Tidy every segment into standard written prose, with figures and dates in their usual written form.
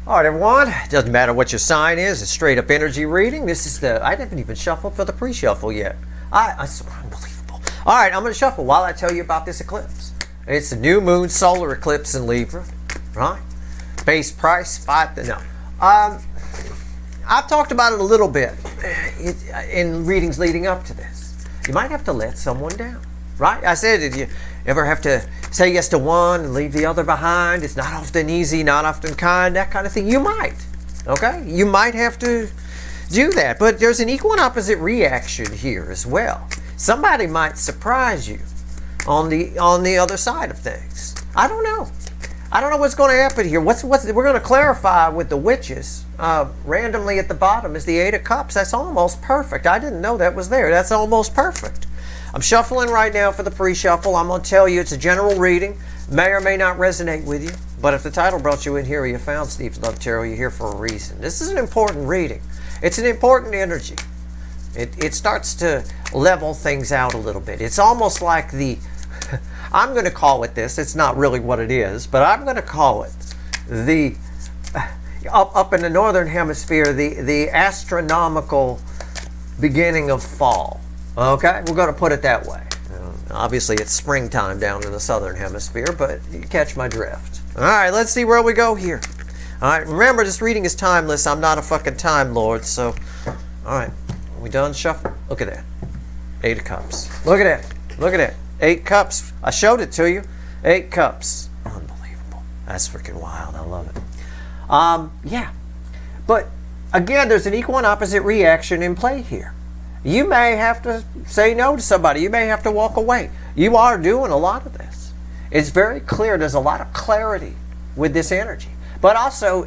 All right, everyone. Doesn't matter what your sign is. It's straight up energy reading. This is the. I haven't even shuffled for the pre-shuffle yet. Unbelievable. All right, I'm going to shuffle while I tell you about this eclipse. It's the new Moon Solar Eclipse in Libra, right? Base price no. I've talked about it a little bit in readings leading up to this. You might have to let someone down, right? I said, did you ever have to say yes to one and leave the other behind? It's not often easy, not often kind, that kind of thing. You might, okay? You might have to do that, but there's an equal and opposite reaction here as well. Somebody might surprise you on the other side of things. I don't know. I don't know what's going to happen here. We're going to clarify with the witches. Randomly at the bottom is the Eight of Cups. That's almost perfect. I didn't know that was there. That's almost perfect. I'm shuffling right now for the pre-shuffle. I'm going to tell you it's a general reading. May or may not resonate with you. But if the title brought you in here or you found Steve's Love Tarot, you're here for a reason. This is an important reading. It's an important energy. It starts to level things out a little bit. It's almost like the... I'm going to call it this. It's not really what it is, but I'm going to call it the... Up in the northern hemisphere, the astronomical beginning of fall. Okay, we're going to put it that way. Obviously, it's springtime down in the southern hemisphere, but you catch my drift. All right, let's see where we go here. All right, remember, this reading is timeless. I'm not a fucking time lord, so... All right, we done shuffle? Look at that. Eight of Cups. Look at that. Look at that. 8 cups. I showed it to you. 8 cups. Unbelievable. That's freaking wild. I love it. Yeah. But again, there's an equal and opposite reaction in play here. You may have to say no to somebody. You may have to walk away. You are doing a lot of this. It's very clear. There's a lot of clarity with this energy. But also,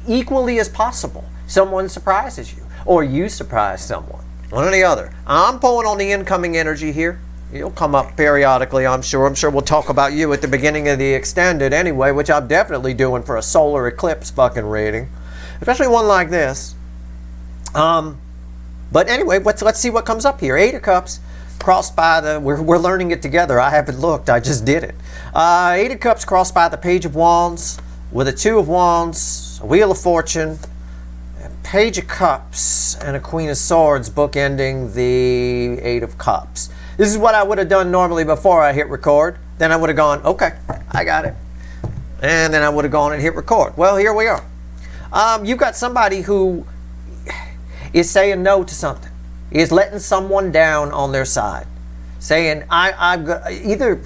equally as possible, someone surprises you or you surprise someone. One or the other. I'm pulling on the incoming energy here. You'll come up periodically, I'm sure. I'm sure we'll talk about you at the beginning of the extended anyway, which I'm definitely doing for a solar eclipse fucking reading. Especially one like this. But anyway, let's see what comes up here. 8 of Cups crossed by the... We're learning it together. I haven't looked. I just did it. 8 of Cups crossed by the Page of Wands with a 2 of Wands, a Wheel of Fortune, a Page of Cups, and a Queen of Swords bookending the 8 of Cups. This is what I would have done normally before I hit record. Then I would have gone, okay, I got it. And then I would have gone and hit record. Well, here we are. You've got somebody who is saying no to something. Is letting someone down on their side. Saying, I'm either,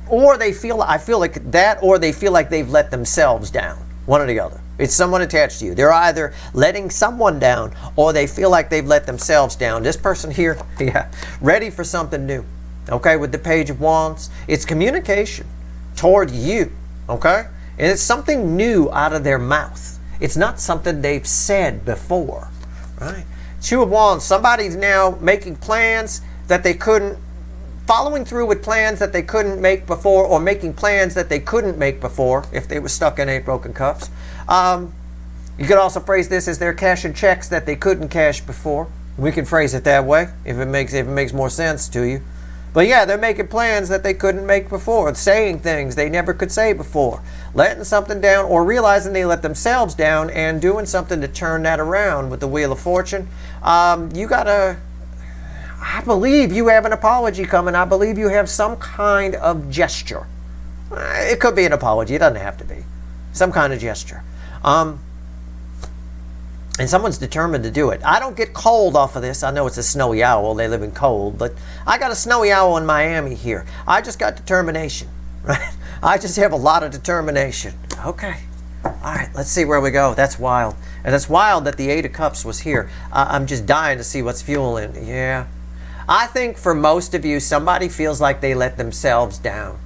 or they feel, I feel like that, or they feel like they've let themselves down. One or the other. It's someone attached to you. They're either letting someone down or they feel like they've let themselves down. This person here, yeah, ready for something new. Okay, with the Page of Wands, it's communication toward you. Okay, and it's something new out of their mouth. It's not something they've said before. Right? 2 of Wands, somebody's now making plans that they couldn't, following through with plans that they couldn't make before, or making plans that they couldn't make before if they were stuck in 8 broken cups. You could also phrase this as they're cashing checks that they couldn't cash before. We can phrase it that way if it makes more sense to you. But yeah, they're making plans that they couldn't make before, saying things they never could say before, letting something down or realizing they let themselves down and doing something to turn that around with the Wheel of Fortune. You gotta... I believe you have an apology coming. I believe you have some kind of gesture. It could be an apology. It doesn't have to be. Some kind of gesture. And someone's determined to do it. I don't get cold off of this. I know it's a snowy owl. They live in cold. But I got a snowy owl in Miami here. I just got determination. Right? I just have a lot of determination. Okay. All right. Let's see where we go. That's wild. And it's wild that the 8 of Cups was here. I'm just dying to see what's fueling. Yeah. I think for most of you, somebody feels like they let themselves down.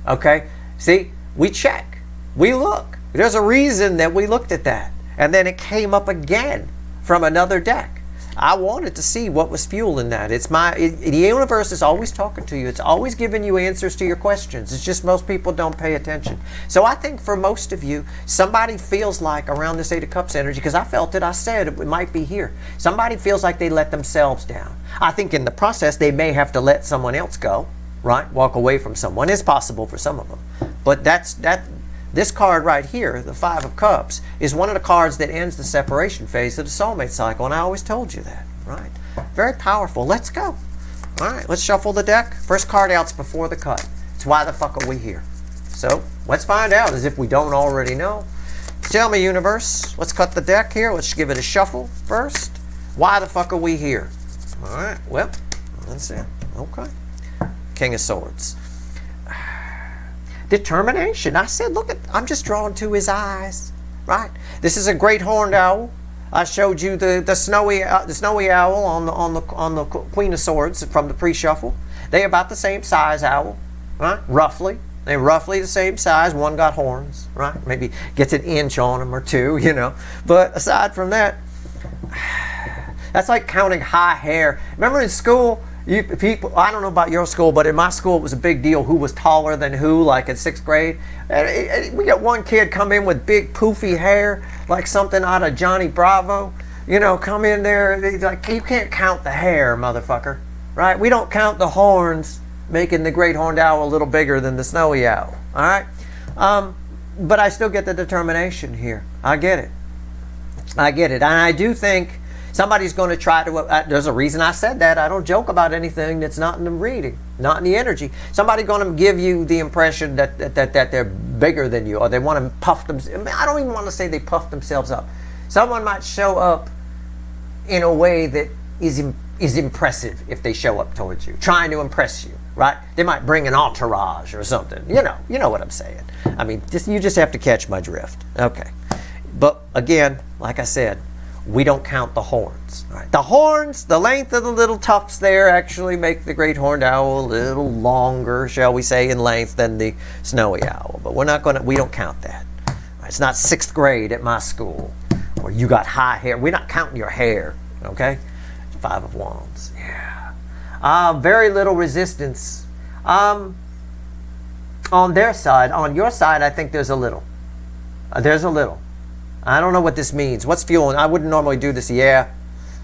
Okay? See, we check. We look. There's a reason that we looked at that. And then it came up again from another deck. I wanted to see what was fueling that. The universe is always talking to you. It's always giving you answers to your questions. It's just most people don't pay attention. So I think for most of you, somebody feels like around this 8 of Cups energy, because I felt it, I said it might be here. Somebody feels like they let themselves down. I think in the process, they may have to let someone else go, right? Walk away from someone. It's possible for some of them. But This card right here, the Five of Cups, is one of the cards that ends the separation phase of the soulmate cycle, and I always told you that, right? Very powerful. Let's go. All right, let's shuffle the deck. First card out's before the cut. It's why the fuck are we here? So let's find out, as if we don't already know. Tell me, universe. Let's cut the deck here. Let's give it a shuffle first. Why the fuck are we here? All right, well, that's it. Okay. King of Swords. Determination. I said, look at, I'm just drawn to his eyes, right? This is a great horned owl. I showed you the snowy owl on the Queen of Swords from the pre-shuffle. They're about the same size owl, right? Roughly. They're roughly the same size. One got horns, right? Maybe gets an inch on them or two, you know. But aside from that, that's like counting high hair. Remember in school, people, I don't know about your school, but in my school it was a big deal who was taller than who, like in 6th grade. And we got one kid come in with big poofy hair, like something out of Johnny Bravo. You know, come in there, like, you can't count the hair, motherfucker. Right? We don't count the horns, making the great horned owl a little bigger than the snowy owl. All right? But I still get the determination here. I get it. I get it. And I do think somebody's going to try to, there's a reason I said that. I don't joke about anything that's not in the reading, not in the energy. Somebody's going to give you the impression that they're bigger than you, or they want to puff themselves. I don't even want to say they puff themselves up. Someone might show up in a way that is impressive if they show up towards you, trying to impress you, right? They might bring an entourage or something. You know what I'm saying. I mean, you just have to catch my drift. Okay. But again, like I said, we don't count the horns. Right? The horns, the length of the little tufts there actually make the great horned owl a little longer, shall we say, in length than the snowy owl. But we don't count that. It's not 6th grade at my school where you got high hair. We're not counting your hair, okay? 5 of Wands, yeah. Very little resistance. On their side, on your side, I think there's a little. There's a little. I don't know what this means. What's fueling? I wouldn't normally do this. Yeah.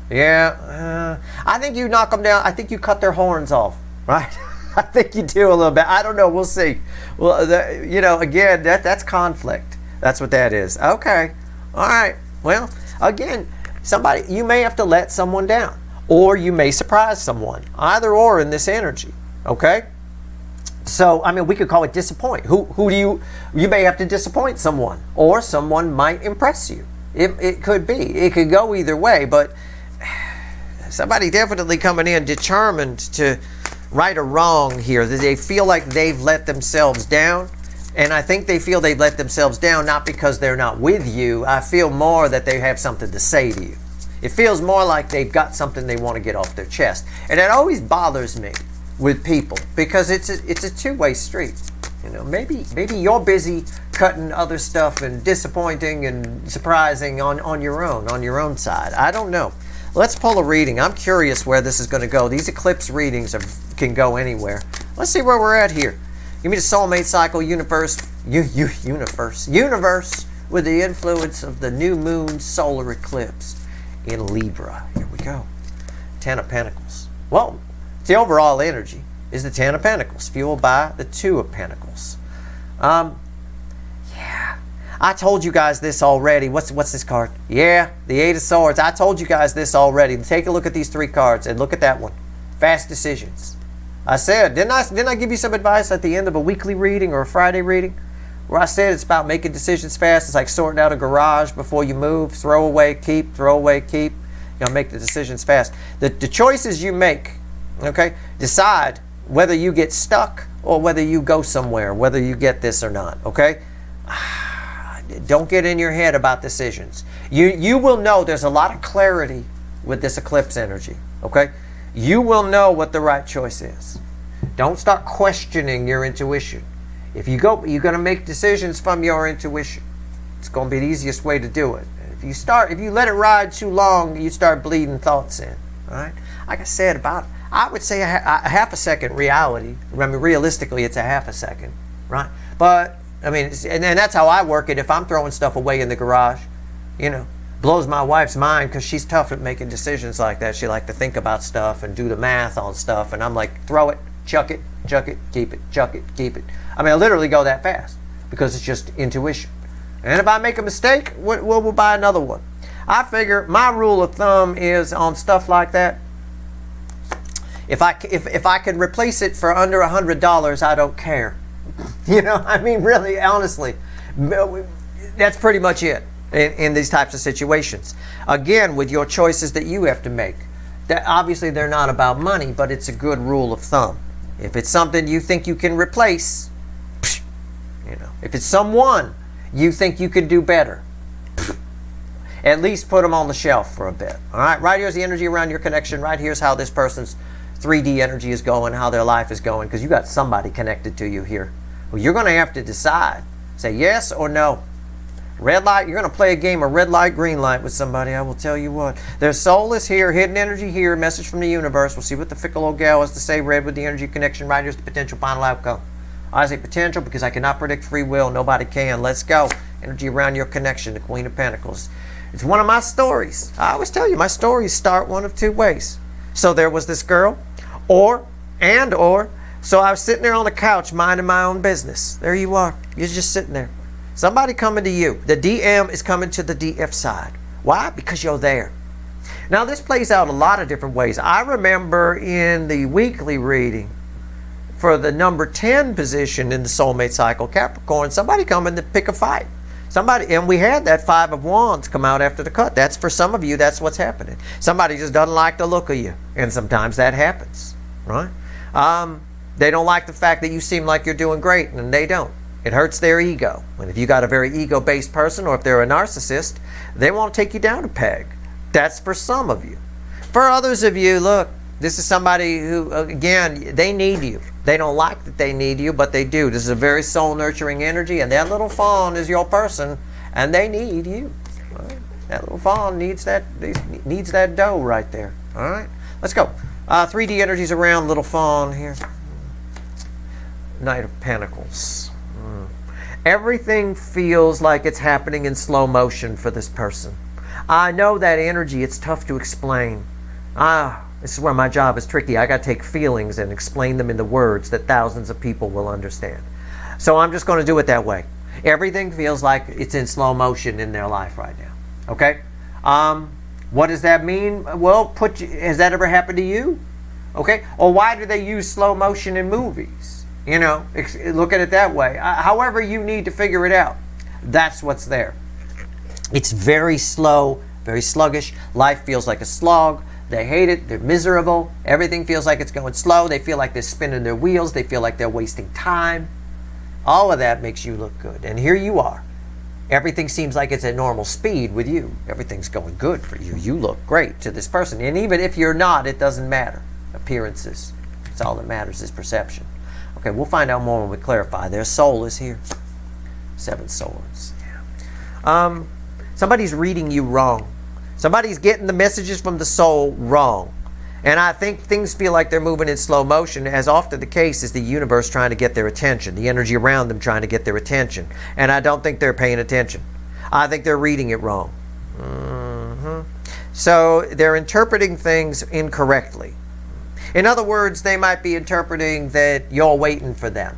I think you knock them down. I think you cut their horns off, right? I think you do a little bit. I don't know. We'll see. Well, again, that's conflict. That's what that is. Okay. All right. Well, again, you may have to let someone down, or you may surprise someone. Either or in this energy. Okay. So, I mean, we could call it disappoint. Who do you may have to disappoint someone, or someone might impress you. It could be. It could go either way, but somebody definitely coming in determined to right a wrong here. They feel like they've let themselves down, and I think they feel they've let themselves down not because they're not with you. I feel more that they have something to say to you. It feels more like they've got something they want to get off their chest, and that always bothers me with people, because it's a two-way street. You know, maybe you're busy cutting other stuff and disappointing and surprising on your own side. I don't know. Let's pull a reading. I'm curious where this is going to go. These eclipse readings can go anywhere. Let's see where we're at here. Give me the soulmate cycle, universe with the influence of the new moon solar eclipse in Libra. Here we go. 10 of Pentacles. Well, the overall energy is the 10 of Pentacles, fueled by the 2 of Pentacles. Yeah, I told you guys this already. What's this card? Yeah, the 8 of Swords. I told you guys this already. Take a look at these 3 cards and look at that one. Fast decisions. I said, didn't I give you some advice at the end of a weekly reading or a Friday reading, where I said it's about making decisions fast? It's like sorting out a garage before you move. Throw away, keep. Throw away, keep. You know, make the decisions fast. The choices you make. Okay, decide whether you get stuck or whether you go somewhere, whether you get this or not. Okay, don't get in your head about decisions. You will know there's a lot of clarity with this eclipse energy. Okay, you will know what the right choice is. Don't start questioning your intuition. If you're going to make decisions from your intuition. It's going to be the easiest way to do it. If you let it ride too long, you start bleeding thoughts in. All right, like I said, I would say a half a second reality. I mean, realistically, it's a half a second, right? But, I mean, and that's how I work it. If I'm throwing stuff away in the garage, blows my wife's mind, because she's tough at making decisions like that. She likes to think about stuff and do the math on stuff. And I'm like, throw it, chuck it, keep it, chuck it, keep it. I mean, I literally go that fast. because it's just intuition. And if I make a mistake, we'll buy another one. I figure my rule of thumb is on stuff like that. If I can replace it for under $100, I don't care. You know, I mean, really, honestly, that's pretty much it in these types of situations. Again, with your choices that you have to make. That obviously they're not about money, but it's a good rule of thumb. If it's something you think you can replace, you know, if it's someone you think you can do better, at least put them on the shelf for a bit. All right, right here's the energy around your connection. Right here's how this person's 3D energy is going, how their life is going, because you got somebody connected to you here. Well, you're going to have to decide. Say yes or no. Red light, you're going to play a game of red light, green light with somebody. I will tell you what. Their soul is here, hidden energy here, message from the universe. We'll see what the fickle old gal has to say. Red with the energy connection. Right here's the potential final outcome. I say potential because I cannot predict free will. Nobody can. Let's go. Energy around your connection, the Queen of Pentacles. It's one of my stories. I always tell you, my stories start one of two ways. So there was this girl, or, so I was sitting there on the couch minding my own business. There you are. You're just sitting there. Somebody coming to you. The DM is coming to the DF side. Why? Because you're there. Now, this plays out a lot of different ways. I remember in the weekly reading for the number 10 position in the soulmate cycle, Capricorn, somebody coming to pick a fight. Somebody, and we had that 5 of Wands come out after the cut. That's for some of you, that's what's happening. Somebody just doesn't like the look of you. And sometimes that happens, right? They don't like the fact that you seem like you're doing great, and they don't. It hurts their ego. And if you got a very ego-based person, or if they're a narcissist, they want to take you down a peg. That's for some of you. For others of you, look, this is somebody who, again, they need you. They don't like that they need you, but they do. This is a very soul-nurturing energy, and that little fawn is your person, and they need you. Right? That little fawn needs that dough right there. All right? Let's go. 3D energies around little fawn here. Knight of Pentacles. Everything feels like it's happening in slow motion for this person. I know that energy, it's tough to explain. This is where my job is tricky. I got to take feelings and explain them into words that thousands of people will understand. So I'm just going to do it that way. Everything feels like it's in slow motion in their life right now. Okay? What does that mean? Well, has that ever happened to you? Okay? Or why do they use slow motion in movies? You know, look at it that way. However you need to figure it out, that's what's there. It's very slow, very sluggish. Life feels like a slog. They hate it. They're miserable. Everything feels like it's going slow. They feel like they're spinning their wheels. They feel like they're wasting time. All of that makes you look good. And here you are. Everything seems like it's at normal speed with you. Everything's going good for you. You look great to this person. And even if you're not, it doesn't matter. Appearances. That's all that matters is perception. Okay, we'll find out more when we clarify. Their soul is here. 7 swords. Yeah. Somebody's reading you wrong. Somebody's getting the messages from the soul wrong. And I think things feel like they're moving in slow motion, as often the case is the universe trying to get their attention, the energy around them trying to get their attention. And I don't think they're paying attention. I think they're reading it wrong. So they're interpreting things incorrectly. In other words, they might be interpreting that you're waiting for them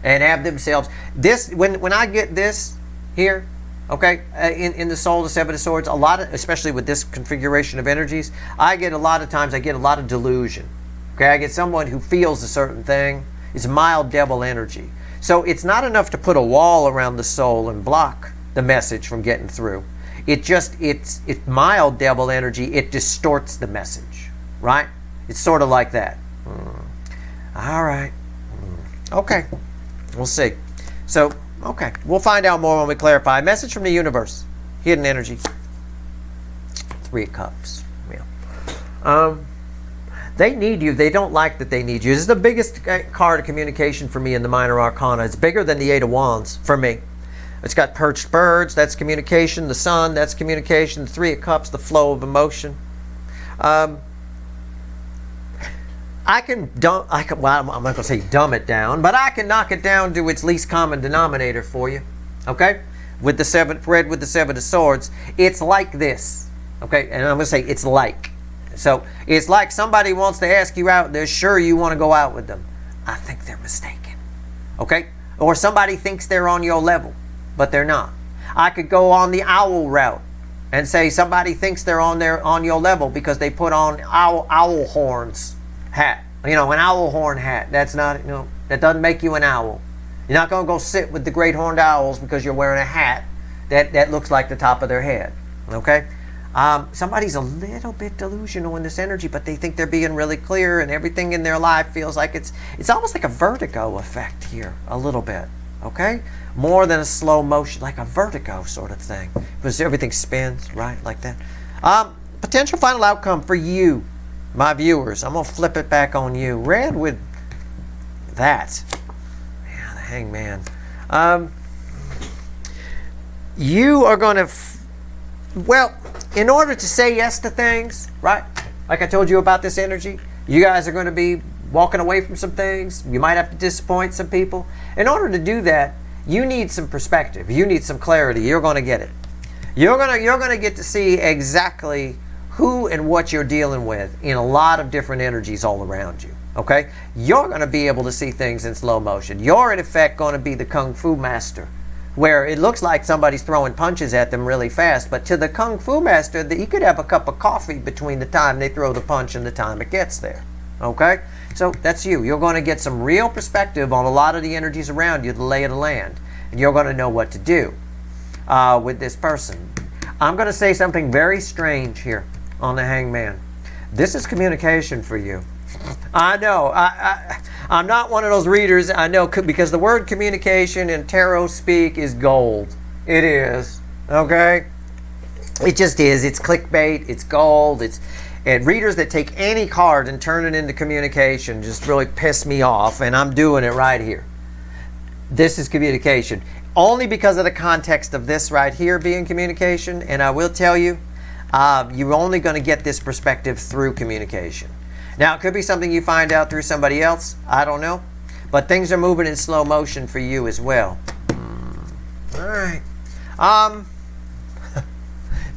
and have themselves... When I get this here, okay, in the soul, the 7 of swords, a lot of, especially with this configuration of energies, I get a lot of delusion. Okay, I get someone who feels a certain thing. It's mild devil energy. So it's not enough to put a wall around the soul and block the message from getting through. It's mild devil energy. It distorts the message, right? It's sort of like that. All right. Okay. We'll see. So, okay. We'll find out more when we clarify. Message from the universe. Hidden energy. 3 of Cups. Yeah. They need you. They don't like that they need you. This is the biggest card of communication for me in the Minor Arcana. It's bigger than the 8 of Wands for me. It's got perched birds. That's communication. The sun. That's communication. The 3 of Cups. The flow of emotion. well, I'm not going to say dumb it down, but I can knock it down to its least common denominator for you. Okay? With the 7, red with the 7 of Swords, it's like this. Okay? And I'm going to say it's like. So, it's like somebody wants to ask you out, they're sure you want to go out with them. I think they're mistaken. Okay? Or somebody thinks they're on your level, but they're not. I could go on the owl route and say somebody thinks they're on your level because they put on owl horns hat. You know, an owl horn hat. That's not, you know, that doesn't make you an owl. You're not going to go sit with the great horned owls because you're wearing a hat that looks like the top of their head. Okay? Somebody's a little bit delusional in this energy, but they think they're being really clear, and everything in their life feels like it's almost like a vertigo effect here, a little bit. Okay? More than a slow motion, like a vertigo sort of thing. Because everything spins, right? Like that. Potential final outcome for you, my viewers. I'm going to flip it back on you. Red with that. Yeah, the Hangman. You are going to... well, in order to say yes to things, right? Like I told you about this energy, you guys are going to be walking away from some things. You might have to disappoint some people. In order to do that, you need some perspective. You need some clarity. You're going to get it. You're going to get to see exactly who and what you're dealing with in a lot of different energies all around you. Okay? You're going to be able to see things in slow motion. You're in effect going to be the Kung Fu master, where it looks like somebody's throwing punches at them really fast, but to the Kung Fu master, he could have a cup of coffee between the time they throw the punch and the time it gets there. Okay? So that's you. You're going to get some real perspective on a lot of the energies around you, the lay of the land, and you're going to know what to do with this person. I'm going to say something very strange here on the Hangman. This is communication for you. I know. I'm not one of those readers. I know, because the word communication in tarot speak is gold. It is. Okay? It just is. It's clickbait. It's gold. And readers that take any card and turn it into communication just really piss me off, and I'm doing it right here. This is communication. Only because of the context of this right here being communication, and I will tell you, you're only going to get this perspective through communication. Now, it could be something you find out through somebody else. I don't know. But things are moving in slow motion for you as well. All right.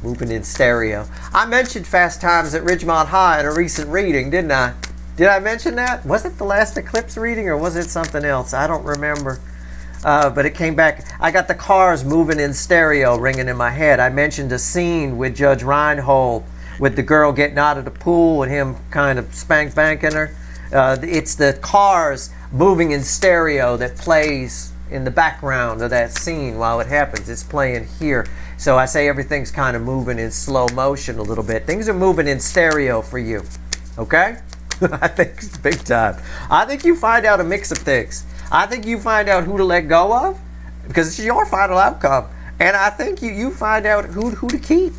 Moving in stereo. I mentioned fast times at Ridgemont High in a recent reading, didn't I? Did I mention that? Was it the last eclipse reading or was it something else? I don't remember. But it came back. I got the cars moving in stereo ringing in my head. I mentioned a scene with Judge Reinhold with the girl getting out of the pool and him kind of spanking her. It's the cars moving in stereo that plays in the background of that scene while it happens. It's playing here. So I say everything's kind of moving in slow motion a little bit. Things are moving in stereo for you. Okay? I think it's big time. I think you find out a mix of things. I think you find out who to let go of, because it's your final outcome. And I think you find out who to keep.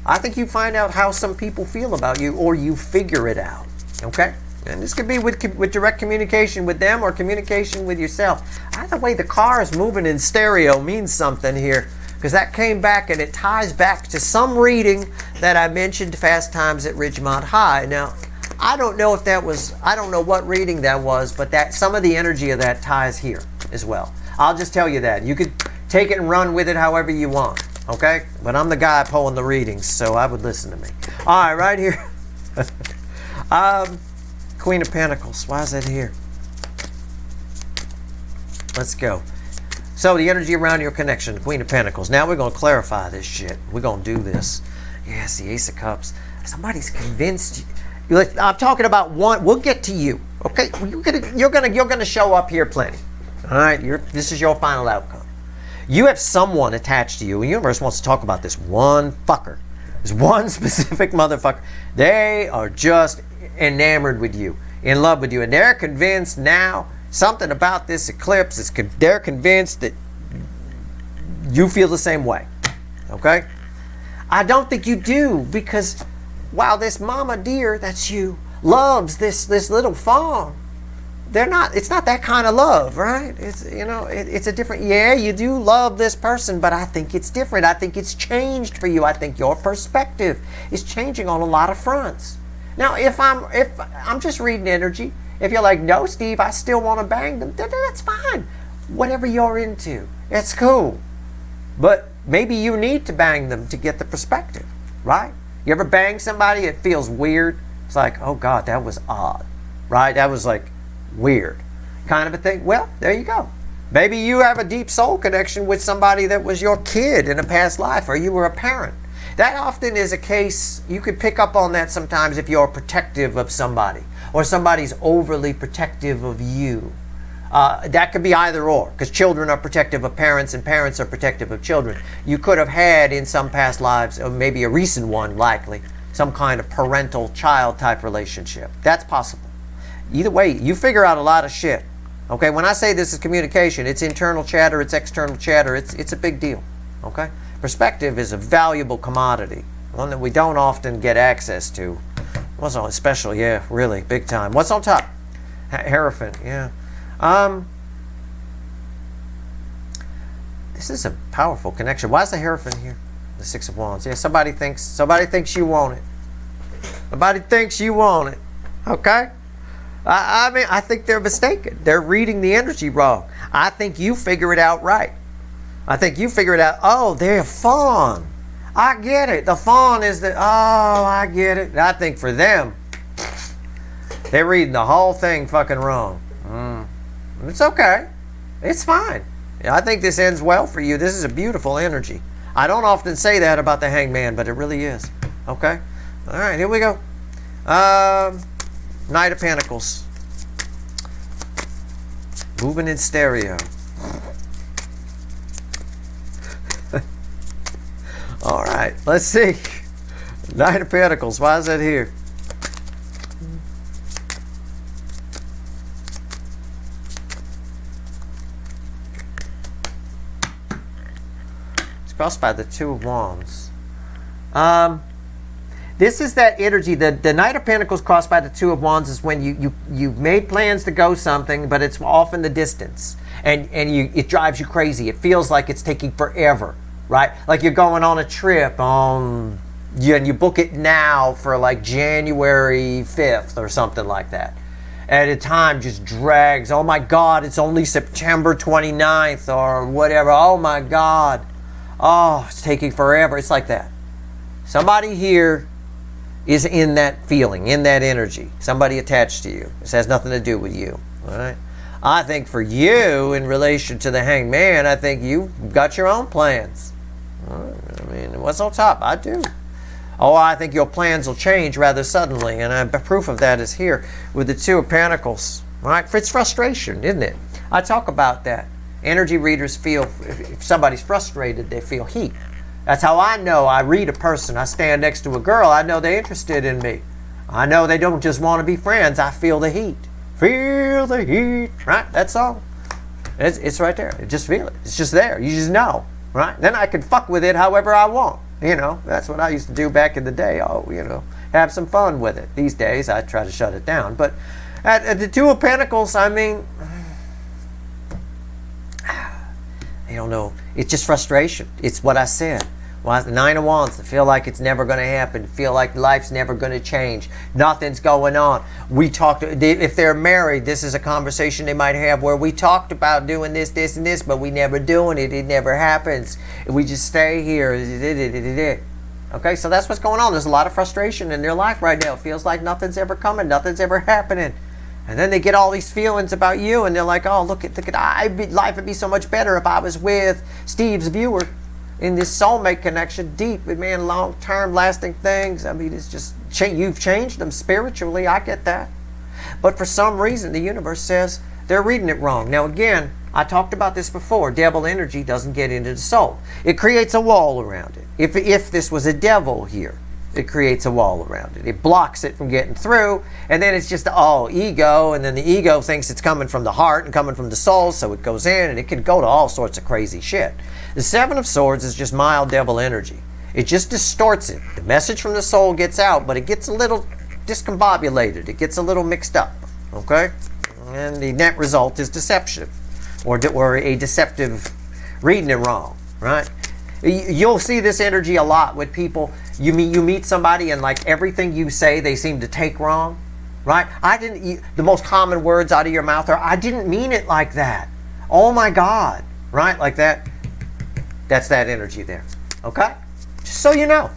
I think you find out how some people feel about you, or you figure it out. Okay? And this could be with direct communication with them or communication with yourself. Either way, the car is moving in stereo means something here, because that came back and it ties back to some reading that I mentioned, Fast Times at Ridgemont High. Now, I don't know if that was, I don't know what reading that was, but that some of the energy of that ties here as well. I'll just tell you that. You could take it and run with it however you want. Okay? But I'm the guy pulling the readings, so I would listen to me. All right, right here. Queen of Pentacles. Why is that here? Let's go. So the energy around your connection, Queen of Pentacles. Now we're going to clarify this shit. We're going to do this. Yes, the Ace of Cups. Somebody's convinced you. I'm talking about one. We'll get to you. Okay? You're gonna show up here plenty. All right? This is your final outcome. You have someone attached to you. The universe wants to talk about this one fucker. This one specific motherfucker. They are just enamored with you, in love with you, and they're convinced now something about this eclipse is they're convinced that you feel the same way. Okay? I don't think you do, because while this mama deer, that's you, loves this little fawn, it's not that kind of love, right? It's, you know, it's a different, yeah, you do love this person, but I think it's different. I think it's changed for you. I think your perspective is changing on a lot of fronts. Now, if I'm just reading energy, if you're like, no, Steve, I still want to bang them, then that's fine. Whatever you're into, it's cool. But maybe you need to bang them to get the perspective, right? You ever bang somebody, it feels weird? It's like, oh God, that was odd, right? That was like weird kind of a thing. Well, there you go. Maybe you have a deep soul connection with somebody that was your kid in a past life, or you were a parent. That often is a case, you could pick up on that sometimes if you're protective of somebody, or somebody's overly protective of you. That could be either or, because children are protective of parents and parents are protective of children. You could have had in some past lives, or maybe a recent one likely, some kind of parental-child type relationship. That's possible. Either way, you figure out a lot of shit. Okay, when I say this is communication, it's internal chatter, it's external chatter, it's a big deal. Okay? Perspective is a valuable commodity, one that we don't often get access to. What's on special? Yeah, really, big time. What's on top? Hierophant, yeah. This is a powerful connection. Why is the Hierophant here? The Six of Wands. Yeah, somebody thinks you want it. Somebody thinks you want it. Okay? I mean, I think they're mistaken. They're reading the energy wrong. I think you figure it out right. I think you figure it out. Oh, they're a fawn. I get it. The fawn is the, oh, I get it. And I think for them, they're reading the whole thing fucking wrong. It's okay. It's fine. I think this ends well for you. This is a beautiful energy. I don't often say that about the Hangman, but it really is. Okay? All right, here we go. Knight of Pentacles. Moving in stereo. All right, let's see. Knight of Pentacles. Why is that here? It's crossed by the Two of Wands. This is that energy. The Knight of Pentacles crossed by the Two of Wands is when you've made plans to go something, but it's off in the distance, and it drives you crazy. It feels like it's taking forever, right? Like you're going on a trip and you book it now for like January 5th or something like that. And the time just drags. Oh my God, it's only September 29th or whatever. Oh my God. Oh, it's taking forever. It's like that. Somebody here is in that feeling, in that energy. Somebody attached to you. This has nothing to do with you. All right? I think for you, in relation to the Hangman, I think you've got your own plans. I mean, what's on top? I do. Oh, I think your plans will change rather suddenly, and proof of that is here with the Two of Pentacles. All right? It's frustration, isn't it? I talk about that. Energy readers feel, if somebody's frustrated, they feel heat. That's how I know. I read a person. I stand next to a girl. I know they're interested in me. I know they don't just want to be friends. I feel the heat. Feel the heat. Right? That song. It's right there. Just feel it. It's just there. You just know. Right? Then I can fuck with it however I want. You know, that's what I used to do back in the day. Oh, you know, have some fun with it. These days, I try to shut it down. But at the Two of Pentacles, I mean, I don't know. It's just frustration. It's what I said. Well, the Nine of Wands, to feel like it's never going to happen, feel like life's never going to change, nothing's going on. We talked, if they're married, this is a conversation they might have where we talked about doing this, this, and this, but we never doing it. It never happens. We just stay here. Okay, so that's what's going on. There's a lot of frustration in their life right now. It feels like nothing's ever coming, nothing's ever happening. And then they get all these feelings about you, and they're like, oh, look at life would be so much better if I was with Steve's viewer in this soulmate connection, deep, man, long-term lasting things. I mean, it's just, you've changed them spiritually. I get that. But for some reason, the universe says they're reading it wrong. Now, again, I talked about this before. Devil energy doesn't get into the soul. It creates a wall around it. If this was a devil here, it creates a wall around it. It blocks it from getting through, and then it's just all ego, and then the ego thinks it's coming from the heart and coming from the soul, so it goes in, and it can go to all sorts of crazy shit. The Seven of Swords is just mild devil energy. It just distorts it. The message from the soul gets out, but it gets a little discombobulated. It gets a little mixed up, okay? And the net result is deception, or a deceptive reading it wrong, right? You'll see this energy a lot with people. You meet somebody and like everything you say they seem to take wrong, right? The most common words out of your mouth are, I didn't mean it like that. Oh my God, right? Like that. That's that energy there, okay? Just so you know.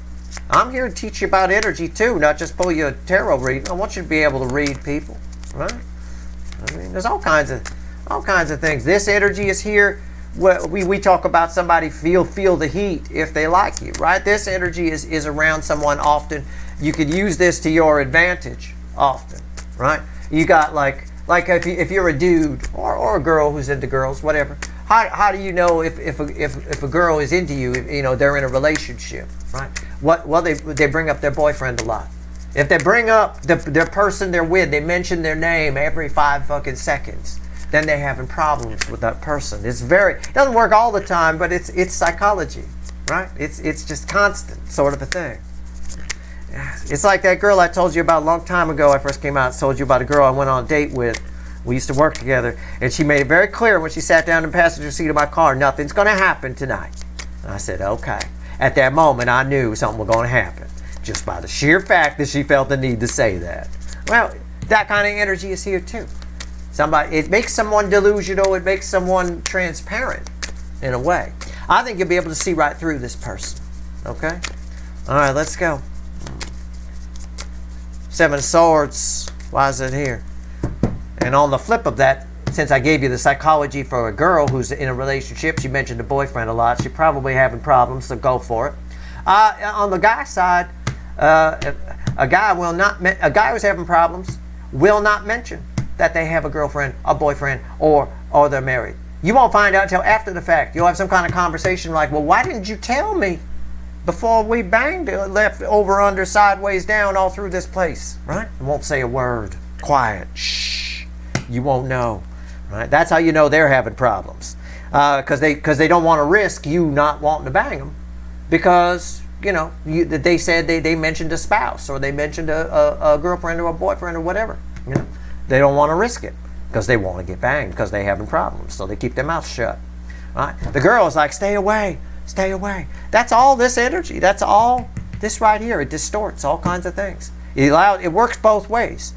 I'm here to teach you about energy too, not just pull you a tarot reading. I want you to be able to read people, right? I mean, there's all kinds of all kinds of things. This energy is here. We talk about somebody feel the heat if they like you, right? This energy is around someone often. You could use this to your advantage often, right? You got like if you're a dude or a girl who's into girls, whatever. How do you know if a girl is into you? You know, they're in a relationship, right? Well, they bring up their boyfriend a lot. If they bring up their person they're with, they mention their name every 5 fucking seconds, then they're having problems with that person. It doesn't work all the time, but it's psychology, right? It's just constant sort of a thing. It's like that girl I told you about a long time ago. I first came out and told you about a girl I went on a date with. We used to work together, and she made it very clear when she sat down in the passenger seat of my car, nothing's going to happen tonight. And I said, okay. At that moment, I knew something was going to happen, just by the sheer fact that she felt the need to say that. Well, that kind of energy is here too. It makes someone delusional. It makes someone transparent in a way. I think you'll be able to see right through this person. Okay? All right, let's go. 7 of Swords. Why is it here? And on the flip of that, since I gave you the psychology for a girl who's in a relationship, she mentioned a boyfriend a lot. She's probably having problems, so go for it. On the guy side, a guy who's having problems will not mention that they have a girlfriend, a boyfriend, or they're married. You won't find out until after the fact. You'll have some kind of conversation like, well, why didn't you tell me before we banged it, left, over, under, sideways, down, all through this place, right? You won't say a word. Quiet. Shh. You won't know, right? That's how you know they're having problems, because they don't want to risk you not wanting to bang them, because they said they mentioned a spouse, or they mentioned a girlfriend or a boyfriend or whatever. They don't want to risk it because they want to get banged because they're having problems, so they keep their mouth shut. Right? The girl is like, stay away, stay away. That's all this energy. That's all this right here. It distorts all kinds of things. It works both ways.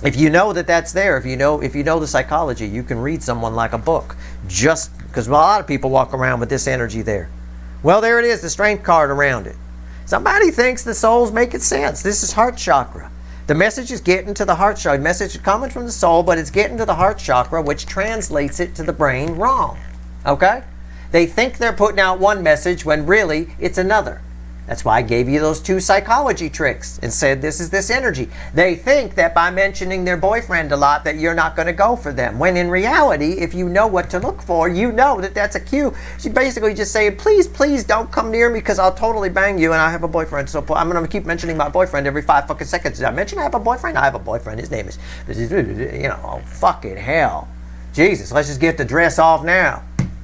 If you know that that's there, if you know the psychology, you can read someone like a book. Just because a lot of people walk around with this energy there. Well, there it is, the strength card around it. Somebody thinks the soul's making sense. This is heart chakra. The message is getting to the heart chakra. The message is coming from the soul, but it's getting to the heart chakra, which translates it to the brain wrong. Okay? They think they're putting out one message when really it's another. That's why I gave you those 2 psychology tricks and said this is this energy. They think that by mentioning their boyfriend a lot that you're not going to go for them. When in reality, if you know what to look for, you know that that's a cue. She's basically just saying, please, please don't come near me because I'll totally bang you and I have a boyfriend. So I'm going to keep mentioning my boyfriend every 5 fucking seconds. Did I mention I have a boyfriend? I have a boyfriend. His name is, oh, fucking hell. Jesus, let's just get the dress off now.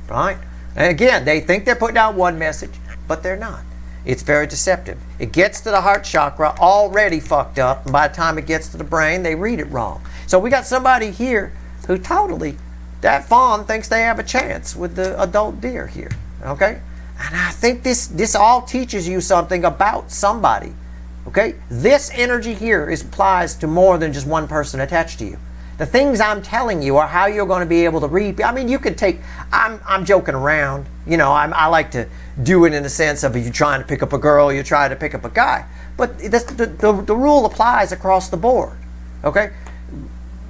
Right? And again, they think they're putting out one message, but they're not. It's very deceptive. It gets to the heart chakra already fucked up, and by the time it gets to the brain, they read it wrong. So we got somebody here who totally, that fawn thinks they have a chance with the adult deer here. Okay? And I think this all teaches you something about somebody. Okay? This energy here applies to more than just one person attached to you. The things I'm telling you are how you're going to be able to read. I mean, you could take, I'm joking around. I like to do it in the sense of you're trying to pick up a girl, you're trying to pick up a guy. But the rule applies across the board. Okay?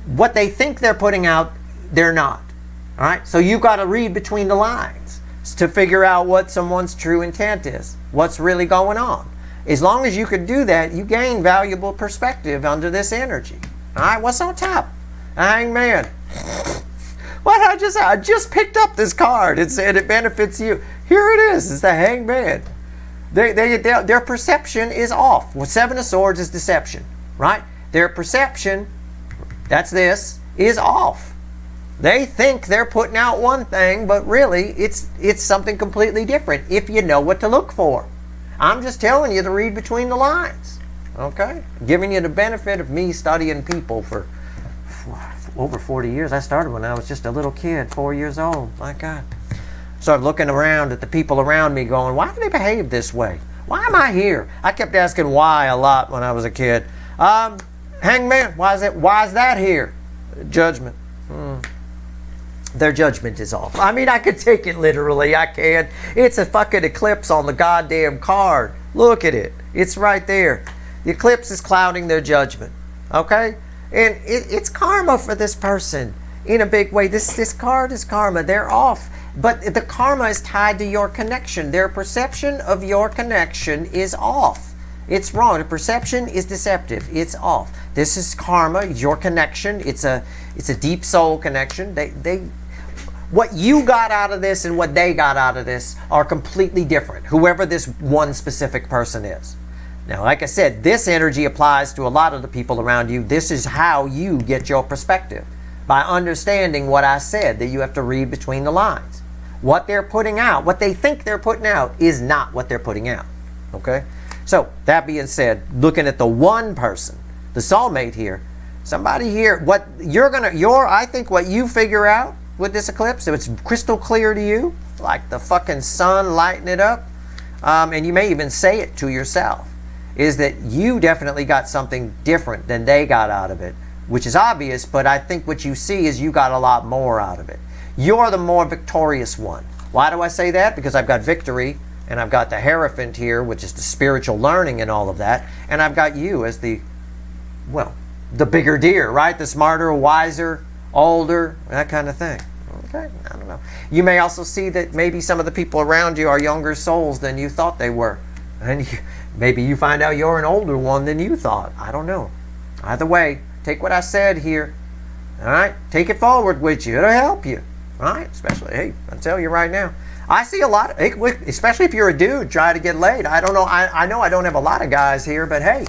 What they think they're putting out, they're not. All right? So you've got to read between the lines to figure out what someone's true intent is, what's really going on. As long as you can do that, you gain valuable perspective under this energy. All right? What's on top? Hangman. What I just picked up this card and said it benefits you. Here it is. It's the Hangman. Their perception is off. Well, 7 of Swords is deception, right? Their perception, that's this, is off. They think they're putting out one thing, but really it's something completely different if you know what to look for. I'm just telling you to read between the lines. Okay? Giving you the benefit of me studying people for over 40 years. I started when I was just a little kid, 4 years old. My God. Started looking around at the people around me going, why do they behave this way? Why am I here? I kept asking why a lot when I was a kid. Hangman, why is that here? Judgment. Their judgment is off. I mean, I could take it literally. I can. It's a fucking eclipse on the goddamn card. Look at it. It's right there. The eclipse is clouding their judgment. Okay? And it's karma for this person. in a big way. This card is karma. They're off. But the karma is tied to your connection. Their perception of your connection is off. It's wrong. The perception is deceptive. It's off. This is karma. It's your connection. It's a deep soul connection. What you got out of this and what they got out of this are completely different, whoever this one specific person is. Now, like I said, this energy applies to a lot of the people around you. This is how you get your perspective, by understanding what I said, that you have to read between the lines. What they're putting out, what they think they're putting out, is not what they're putting out. Okay? So, that being said, looking at the one person, the soulmate here, somebody here, I think what you figure out with this eclipse, if it's crystal clear to you, like the fucking sun lighting it up, and you may even say it to yourself, is that you definitely got something different than they got out of it, which is obvious, but I think what you see is you got a lot more out of it. You're the more victorious one. Why do I say that? Because I've got victory, and I've got the Hierophant here, which is the spiritual learning and all of that, and I've got you as the bigger deer, right? The smarter, wiser, older, that kind of thing. Okay, I don't know. You may also see that maybe some of the people around you are younger souls than you thought they were. And maybe you find out you're an older one than you thought. I don't know. Either way, take what I said here. All right? Take it forward with you. It'll help you. All right? Especially, hey, I'll tell you right now. I see a lot, especially if you're a dude trying to get laid. I don't know. I know I don't have a lot of guys here, but hey,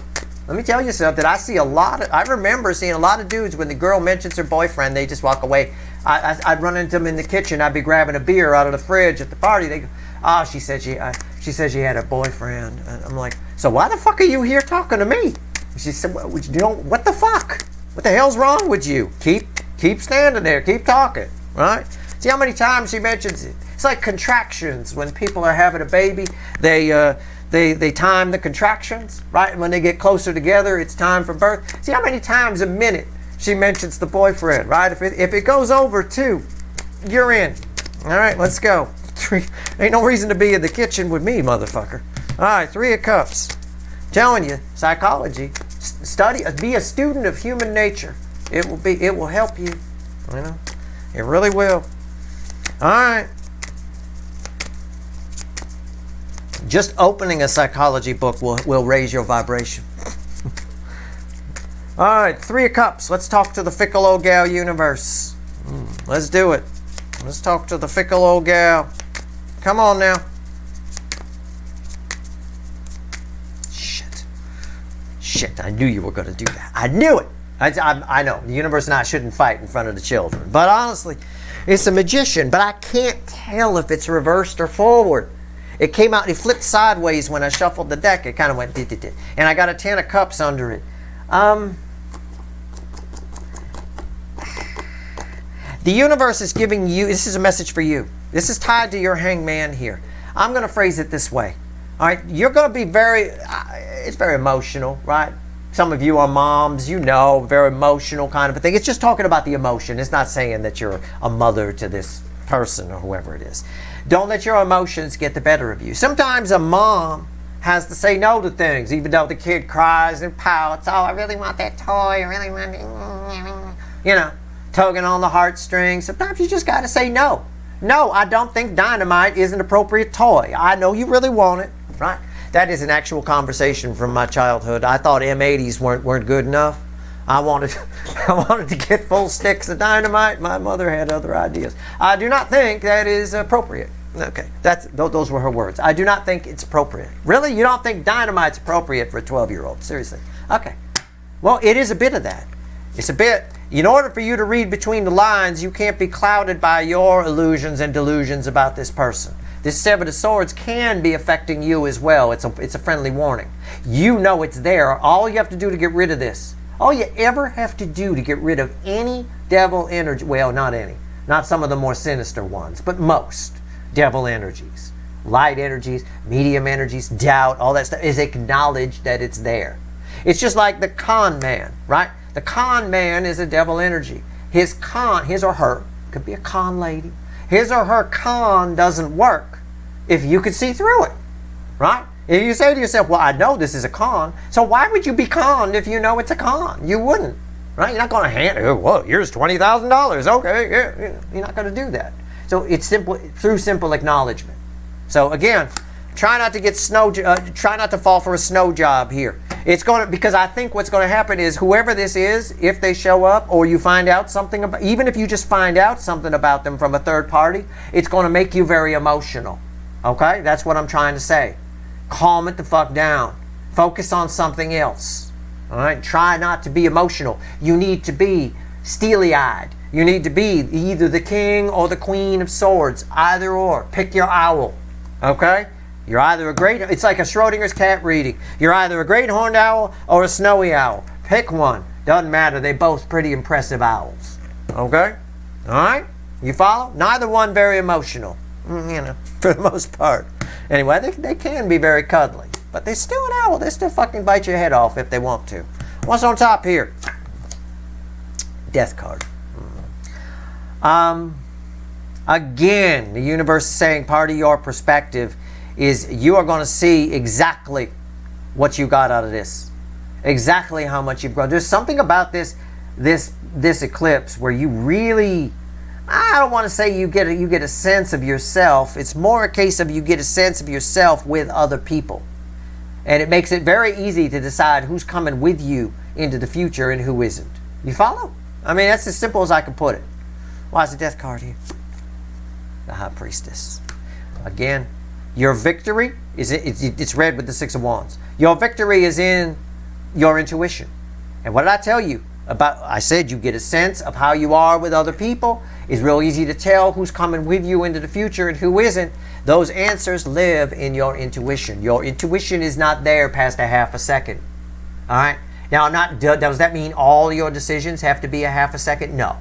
let me tell you something. I remember seeing a lot of dudes when the girl mentions her boyfriend, they just walk away. I'd run into them in the kitchen. I'd be grabbing a beer out of the fridge at the party. They go, oh, she said she had a boyfriend. And I'm like, so why the fuck are you here talking to me? She said, well, what the fuck? What the hell's wrong with you? Keep standing there. Keep talking. Right? See how many times she mentions it? It's like contractions. When people are having a baby, they time the contractions, right? When they get closer together, it's time for birth. See how many times a minute she mentions the boyfriend, right? If it goes over 2, you're in. All right, let's go. 3. Ain't no reason to be in the kitchen with me, motherfucker. All right, 3 of Cups. Telling you, psychology. Study. Be a student of human nature. It will help you. You know, it really will. All right. Just opening a psychology book will raise your vibration. All right, 3 of Cups. Let's talk to the fickle old gal universe. Let's do it. Let's talk to the fickle old gal. Come on now. Shit, I knew you were going to do that. I knew it. I know. The universe and I shouldn't fight in front of the children. But honestly, it's a magician. But I can't tell if it's reversed or forward. It came out, it flipped sideways when I shuffled the deck. It kind of went, and I got a 10 of Cups under it. The universe is giving you, this is a message for you. This is tied to your hangman here. I'm going to phrase it this way. All right, you're going to be it's very emotional, right? Some of you are moms, you know, very emotional kind of a thing. It's just talking about the emotion. It's not saying that you're a mother to this person or whoever it is. Don't let your emotions get the better of you. Sometimes a mom has to say no to things, even though the kid cries and pouts. Oh, I really want that toy. I really want it. You know, tugging on the heartstrings. Sometimes you just got to say no. No, I don't think dynamite is an appropriate toy. I know you really want it, right? That is an actual conversation from my childhood. I thought M80s weren't good enough. I wanted to get full sticks of dynamite. My mother had other ideas. I do not think that is appropriate. Okay, those were her words. I do not think it's appropriate. Really? You don't think dynamite's appropriate for a 12-year-old? Seriously? Okay. Well, it is a bit of that. It's a bit. In order for you to read between the lines, you can't be clouded by your illusions and delusions about this person. This 7 of Swords can be affecting you as well. It's a friendly warning. You know it's there. All you have to do to get rid of this, all you ever have to do to get rid of any devil energy, well, not any, not some of the more sinister ones, but most devil energies, light energies, medium energies, doubt, all that stuff, is acknowledge that it's there. It's just like the con man, right? The con man is a devil energy. His or her, could be a con lady, his or her con doesn't work if you could see through it, right? If you say to yourself, well, I know this is a con, so why would you be conned if you know it's a con? You wouldn't. right? You're not going to hand, oh, whoa, here's $20,000. Okay, yeah, you're not going to do that. So it's simple, through simple acknowledgement. So again, try not to get try not to fall for a snow job here. It's going to, because I think what's going to happen is whoever this is, if they show up or you find out something about, even if you just find out something about them from a third party, it's going to make you very emotional. Okay? That's what I'm trying to say. Calm it the fuck down. Focus on something else. All right? Try not to be emotional. You need to be steely-eyed. You need to be either the king or the queen of swords. Either or. Pick your owl. Okay? You're either a great, it's like a Schrodinger's cat reading. You're either a great horned owl or a snowy owl. Pick one. Doesn't matter. They're both pretty impressive owls. Okay? All right? You follow? Neither one very emotional. You know, for the most part. Anyway, they can be very cuddly. But they're still an owl. They still fucking bite your head off if they want to. What's on top here? Death card. Again, the universe is saying part of your perspective is you are going to see exactly what you got out of this. Exactly how much you've grown. There's something about this eclipse where you really, I don't want to say you get a sense of yourself. It's more a case of you get a sense of yourself with other people. And it makes it very easy to decide who's coming with you into the future and who isn't. You follow? I mean, that's as simple as I can put it. Why is the death card here? The High Priestess. Again, your victory is it's read with the Six of Wands. Your victory is in your intuition. And what did I tell you about? I said you get a sense of how you are with other people. It's real easy to tell who's coming with you into the future and who isn't. Those answers live in your intuition. Your intuition is not there past a half a second. All right? Now, does that mean all your decisions have to be a half a second? No.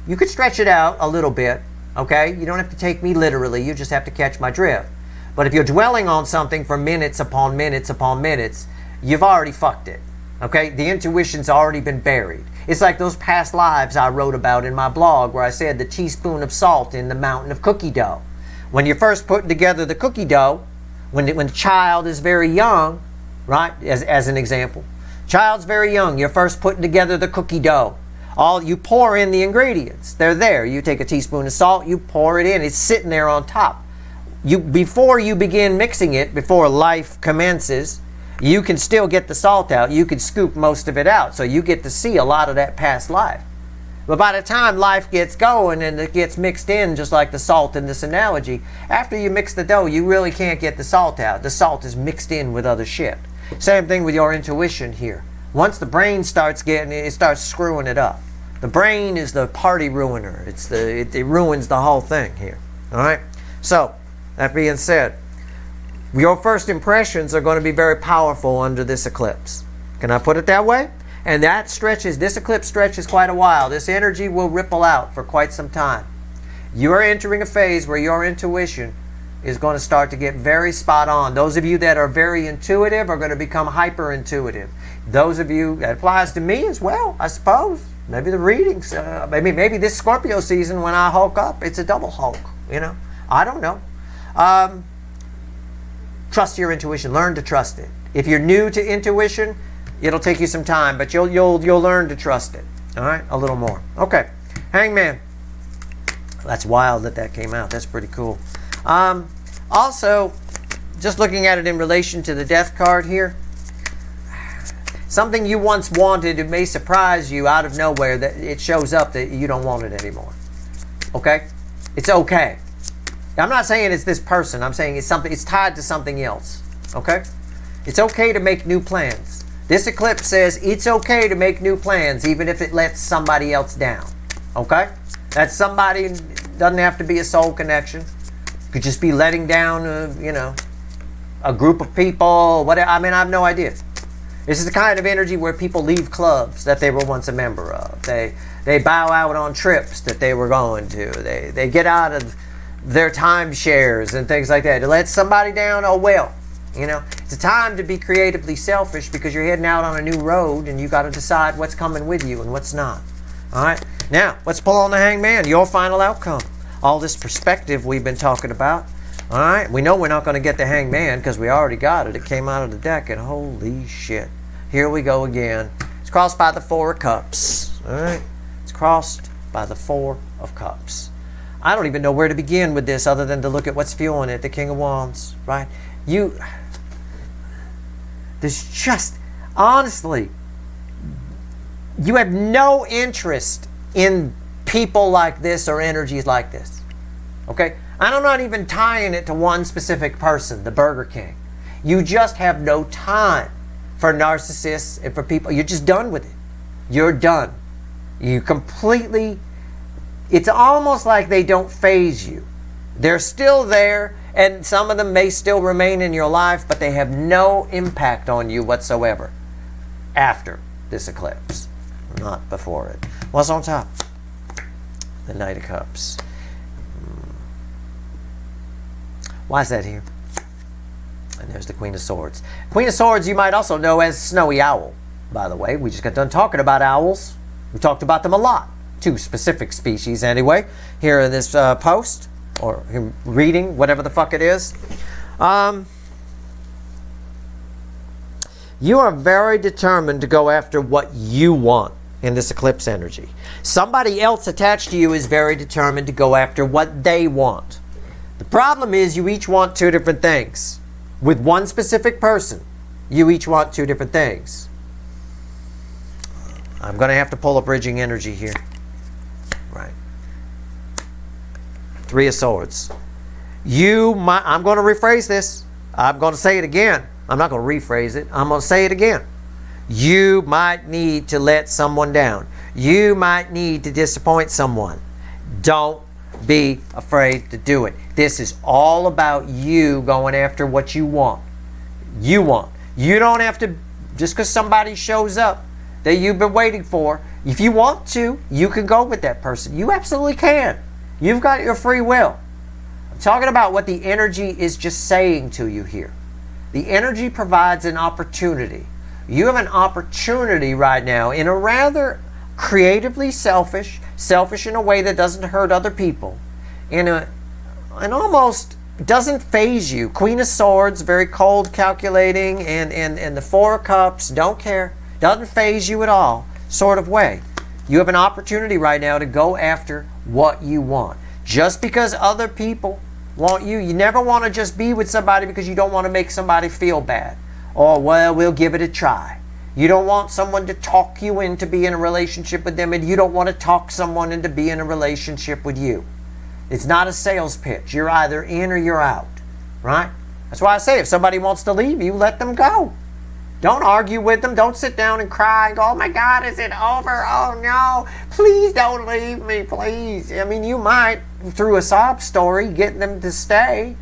You could stretch it out a little bit. Okay? You don't have to take me literally. You just have to catch my drift. But if you're dwelling on something for minutes upon minutes upon minutes, you've already fucked it. Okay? The intuition's already been buried. It's like those past lives I wrote about in my blog where I said the teaspoon of salt in the mountain of cookie dough. When you're first putting together the cookie dough, when the child is very young, right, as an example, child's very young, you're first putting together the cookie dough. You pour in the ingredients. They're there. You take a teaspoon of salt, you pour it in. It's sitting there on top. Before you begin mixing it, before life commences, you can still get the salt out. You can scoop most of it out. So you get to see a lot of that past life. But by the time life gets going and it gets mixed in, just like the salt in this analogy, after you mix the dough, you really can't get the salt out. The salt is mixed in with other shit. Same thing with your intuition here. Once the brain starts getting it, it starts screwing it up. The brain is the party ruiner. It ruins the whole thing here. All right? So, that being said, your first impressions are going to be very powerful under this eclipse. Can I put it that way? And this eclipse stretches quite a while. This energy will ripple out for quite some time. You are entering a phase where your intuition is going to start to get very spot on. Those of you that are very intuitive are going to become hyper intuitive. Those of you, that applies to me as well, I suppose. Maybe the readings, maybe this Scorpio season when I hulk up, it's a double hulk, you know. I don't know. Trust your intuition. Learn to trust it. If you're new to intuition, it'll take you some time, but you'll learn to trust it. All right, a little more. Okay, Hangman. That's wild that came out. That's pretty cool. Also, just looking at it in relation to the death card here, something you once wanted, it may surprise you out of nowhere that it shows up that you don't want it anymore. Okay? It's okay. I'm not saying it's this person. I'm saying it's tied to something else. Okay? It's okay to make new plans. This eclipse says it's okay to make new plans even if it lets somebody else down. Okay? That somebody doesn't have to be a soul connection. Could just be letting down, a group of people. Whatever. I mean, I have no idea. This is the kind of energy where people leave clubs that they were once a member of. They bow out on trips that they were going to. They get out of their timeshares and things like that. To let somebody down, oh well. It's a time to be creatively selfish because you're heading out on a new road and you got to decide what's coming with you and what's not. All right? Now, let's pull on the Hangman, your final outcome. All this perspective we've been talking about. All right? We know we're not going to get the Hangman because we already got it. It came out of the deck and holy shit. Here we go again. It's crossed by the Four of Cups. All right? It's crossed by the Four of Cups. I don't even know where to begin with this other than to look at what's fueling it, the King of Wands, right? There's just, honestly, you have no interest in people like this or energies like this, okay? And I'm not even tying it to one specific person, the Burger King. You just have no time for narcissists and for people. You're just done with it. You're done. You completely, it's almost like they don't faze you. They're still there, and some of them may still remain in your life, but they have no impact on you whatsoever after this eclipse, not before it. What's on top? The Knight of Cups. Why is that here? And there's the Queen of Swords. Queen of Swords you might also know as Snowy Owl, by the way. We just got done talking about owls. We talked about them a lot. 2 specific species anyway, here in this post, or reading, whatever the fuck it is. You are very determined to go after what you want in this eclipse energy. Somebody else attached to you is very determined to go after what they want. The problem is you each want 2 different things. With one specific person, you each want 2 different things. I'm going to have to pull a bridging energy here. Right. 3 of Swords. I'm going to rephrase this. I'm going to say it again. I'm not going to rephrase it. I'm going to say it again. You might need to let someone down. You might need to disappoint someone. Don't be afraid to do it. This is all about you going after what you want. You want. You don't have to, just because somebody shows up that you've been waiting for, if you want to, you can go with that person. You absolutely can. You've got your free will. I'm talking about what the energy is just saying to you here. The energy provides an opportunity. You have an opportunity right now in a rather creatively selfish in a way that doesn't hurt other people, and almost doesn't faze you. Queen of Swords, very cold, calculating, and the Four of Cups, don't care, doesn't faze you at all, sort of way. You have an opportunity right now to go after what you want. Just because other people want you, you never want to just be with somebody because you don't want to make somebody feel bad. Oh, well, we'll give it a try. You don't want someone to talk you into being in a relationship with them, and you don't want to talk someone into being in a relationship with you. It's not a sales pitch. You're either in or you're out, right? That's why I say if somebody wants to leave you, let them go. Don't argue with them. Don't sit down and cry and go, oh my God, is it over? Oh no, please don't leave me, please. I mean, you might, through a sob story, get them to stay.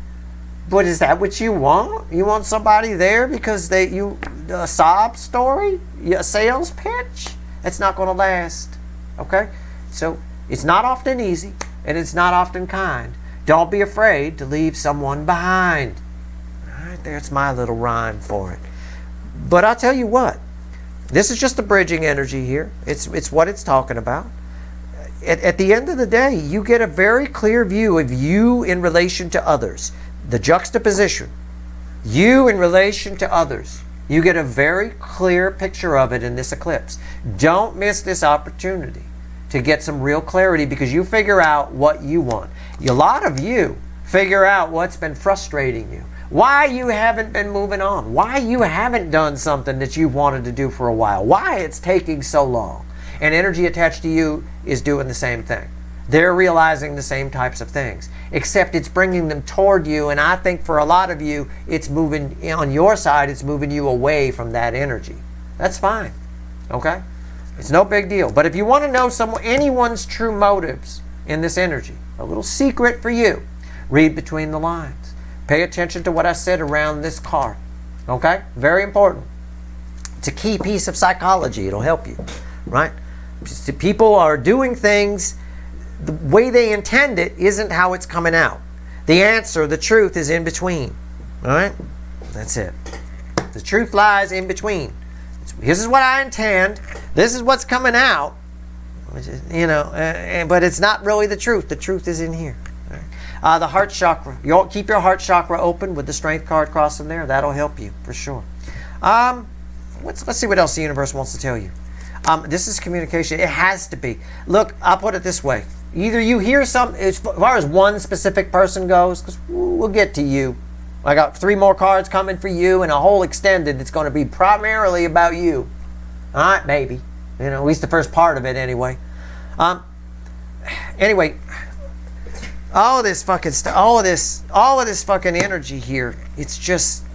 But is that what you want? You want somebody there because a sob story? A sales pitch? That's not going to last. Okay? So it's not often easy, and it's not often kind. Don't be afraid to leave someone behind. All right, there's my little rhyme for it. But I'll tell you what. This is just the bridging energy here. It's what it's talking about. At the end of the day, you get a very clear view of you in relation to others. The juxtaposition, you in relation to others, you get a very clear picture of it in this eclipse. Don't miss this opportunity to get some real clarity, because you figure out what you want. A lot of you figure out what's been frustrating you, why you haven't been moving on, why you haven't done something that you've wanted to do for a while, why it's taking so long. And energy attached to you is doing the same thing. They're realizing the same types of things, except it's bringing them toward you. And I think for a lot of you, it's moving on your side. It's moving you away from that energy. That's fine. Okay? It's no big deal. But if you want to know anyone's true motives in this energy, a little secret for you, read between the lines. Pay attention to what I said around this card. Okay? Very important. It's a key piece of psychology. It'll help you. Right? People are doing things the way they intend it isn't how it's coming out. The answer, the truth, is in between. All right? That's it. The truth lies in between. This is what I intend. This is what's coming out. Which is, but it's not really the truth. The truth is in here. All right? The heart chakra. You'll keep your heart chakra open with the strength card crossing there. That'll help you for sure. Let's see what else the universe wants to tell you. This is communication. It has to be. Look, I'll put it this way. Either you hear something, as far as one specific person goes, because we'll get to you. I got 3 more cards coming for you and a whole extended that's going to be primarily about you. All right, maybe. You know, at least the first part of it anyway. Anyway, all of this fucking stuff, all of this fucking energy here, it's just,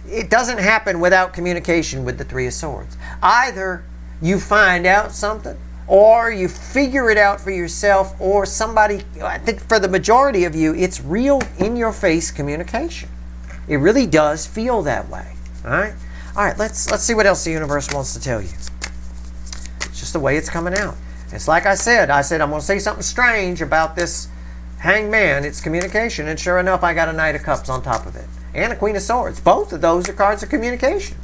it doesn't happen without communication with the 3 of Swords. Either you find out something, or you figure it out for yourself, or somebody, I think for the majority of you, it's real in-your-face communication. It really does feel that way. All right? All right, let's see what else the universe wants to tell you. It's just the way it's coming out. It's like I said I'm going to say something strange about this Hanged Man. It's communication, and sure enough, I got a Knight of Cups on top of it. And a Queen of Swords. Both of those are cards of communication.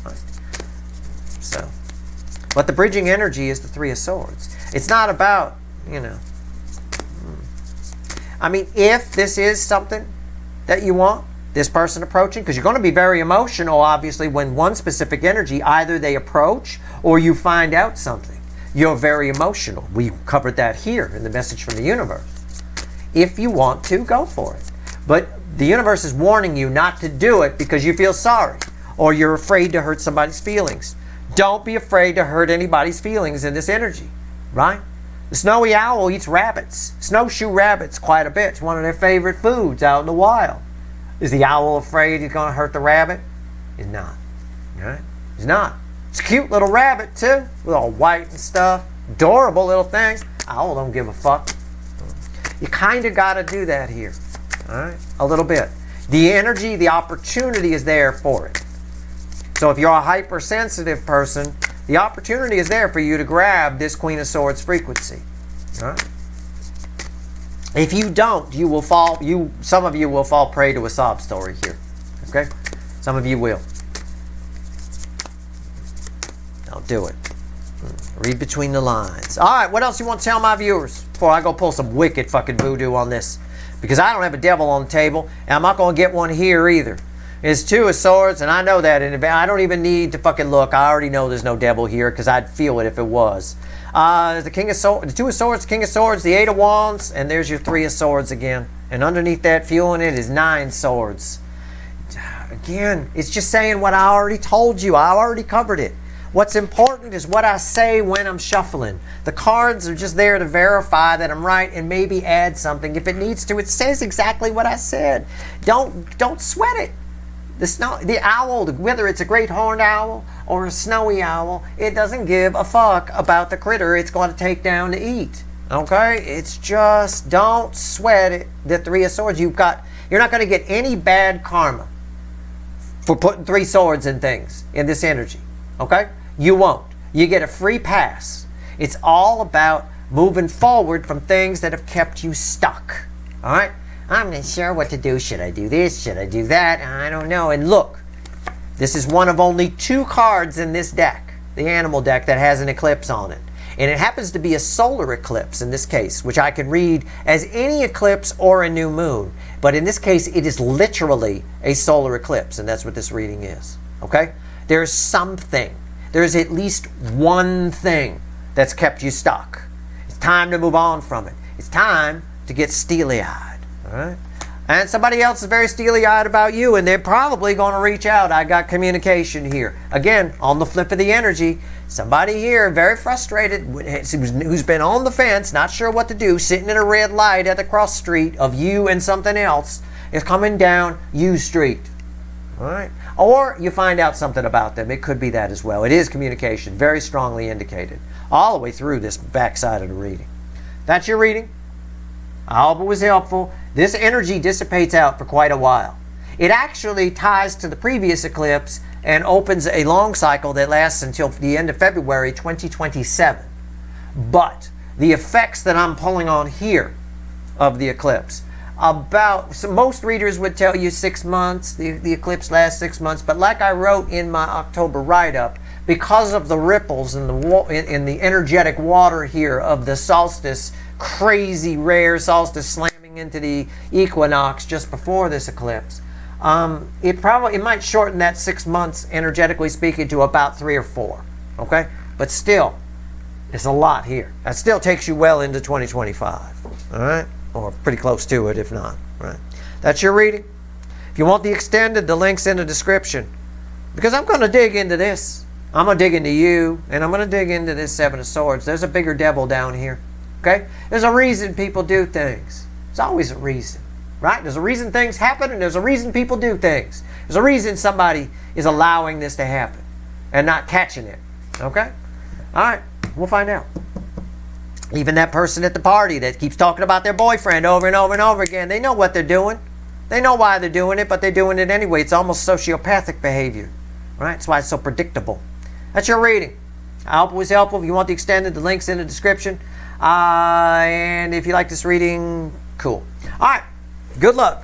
Right. So, but the bridging energy is the 3 of Swords. It's not about, you know. I mean, if this is something that you want, this person approaching, because you're going to be very emotional, obviously, when one specific energy, either they approach or you find out something. You're very emotional. We covered that here in the message from the universe. If you want to, go for it. But the universe is warning you not to do it because you feel sorry or you're afraid to hurt somebody's feelings. Don't be afraid to hurt anybody's feelings in this energy, right? The snowy owl eats rabbits, snowshoe rabbits quite a bit. It's one of their favorite foods out in the wild. Is the owl afraid he's going to hurt the rabbit? He's not, right? He's not. It's a cute little rabbit too, with all white and stuff. Adorable little thing. Owl don't give a fuck. You kind of got to do that here, all right? A little bit. The energy, the opportunity is there for it. So if you're a hypersensitive person, the opportunity is there for you to grab this Queen of Swords frequency. All right? If you don't, you will fall. Some of you will fall prey to a sob story here. Okay? Some of you will. Don't do it. Read between the lines. All right, what else you want to tell my viewers before I go pull some wicked fucking voodoo on this? Because I don't have a devil on the table, and I'm not going to get one here either. It's 2 of Swords, and I know that in advance. I don't even need to fucking look. I already know there's no devil here because I'd feel it if it was. The King of Swords, the 2 of Swords, the King of Swords, the 8 of Wands, and there's your 3 of Swords again. And underneath that, fueling it, is 9 swords. Again, it's just saying what I already told you. I already covered it. What's important is what I say when I'm shuffling. The cards are just there to verify that I'm right and maybe add something if it needs to. It says exactly what I said. Don't sweat it. The owl, whether it's a great horned owl or a snowy owl, it doesn't give a fuck about the critter it's going to take down to eat. Okay? It's just, don't sweat it. The 3 of Swords, you're not going to get any bad karma for putting 3 swords in things in this energy. Okay? You won't. You get a free pass. It's all about moving forward from things that have kept you stuck. All right? I'm not sure what to do. Should I do this? Should I do that? I don't know. And look, this is one of only 2 cards in this deck, the animal deck, that has an eclipse on it. And it happens to be a solar eclipse in this case, which I can read as any eclipse or a new moon. But in this case, it is literally a solar eclipse, and that's what this reading is. Okay? There's something. There's at least one thing that's kept you stuck. It's time to move on from it. It's time to get steely-eyed. All right? And somebody else is very steely-eyed about you, and they're probably going to reach out. I got communication here. Again, on the flip of the energy, somebody here very frustrated, who's been on the fence, not sure what to do, sitting in a red light at the cross street of you and something else, is coming down U Street. All right? Or you find out something about them. It could be that as well. It is communication, very strongly indicated, all the way through this backside of the reading. That's your reading. I hope it was helpful. This energy dissipates out for quite a while. It actually ties to the previous eclipse and opens a long cycle that lasts until the end of February 2027. But the effects that I'm pulling on here of the eclipse, so most readers would tell you 6 months. The eclipse lasts 6 months. But like I wrote in my October write-up, because of the ripples in the energetic water here of the solstice, crazy rare solstice slamming into the equinox just before this eclipse, it might shorten that 6 months, energetically speaking, to about 3 or 4. Okay? But still, it's a lot here. That still takes you well into 2025. All right? Or pretty close to it, if not. Right? That's your reading. If you want the extended, the link's in the description. Because I'm going to dig into this. I'm going to dig into you, and I'm going to dig into this Seven of Swords. There's a bigger devil down here. Okay? There's a reason people do things. There's always a reason. Right? There's a reason things happen, and there's a reason people do things. There's a reason somebody is allowing this to happen and not catching it. Okay? All right. We'll find out. Even that person at the party that keeps talking about their boyfriend over and over and over again, they know what they're doing. They know why they're doing it, but they're doing it anyway. It's almost sociopathic behavior. Right? That's why it's so predictable. That's your reading. I hope it was helpful. If you want the extended, the link's in the description. And if you like this reading, cool. All right. Good luck.